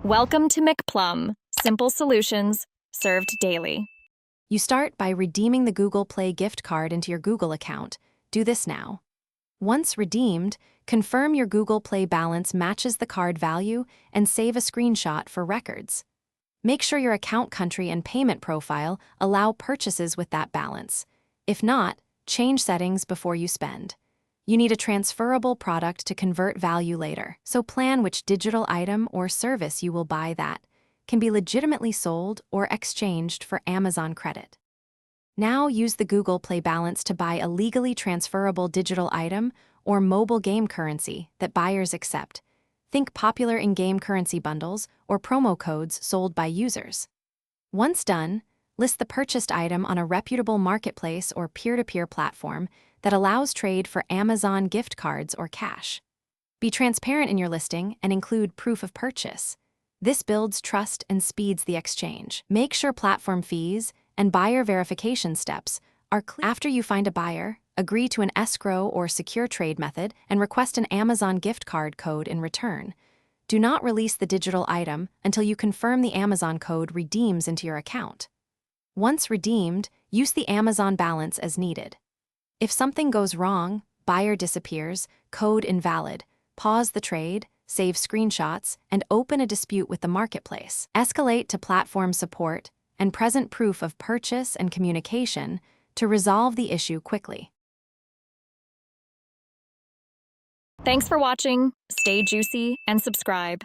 Welcome to McPlum, simple solutions served daily. You start by redeeming the Google Play gift card into your Google account. Do this now. Once redeemed, confirm your Google Play balance matches the card value and save a screenshot for records. Make sure your account country and payment profile allow purchases with that balance. If not, change settings before you spend. You need a transferable product to convert value later, so plan which digital item or service you will buy that can be legitimately sold or exchanged for Amazon credit. Now use the Google Play balance to buy a legally transferable digital item or mobile game currency that buyers accept. Think popular in-game currency bundles or promo codes sold by users. Once done, list the purchased item on a reputable marketplace or peer-to-peer platform that allows trade for Amazon gift cards or cash. Be transparent in your listing and include proof of purchase. This builds trust and speeds the exchange. Make sure platform fees and buyer verification steps are clear. After you find a buyer, agree to an escrow or secure trade method and request an Amazon gift card code in return. Do not release the digital item until you confirm the Amazon code redeems into your account. Once redeemed, use the Amazon balance as needed. If something goes wrong, buyer disappears, code invalid, pause the trade, save screenshots, and open a dispute with the marketplace. Escalate to platform support and present proof of purchase and communication to resolve the issue quickly. Thanks for watching. Stay juicy and subscribe.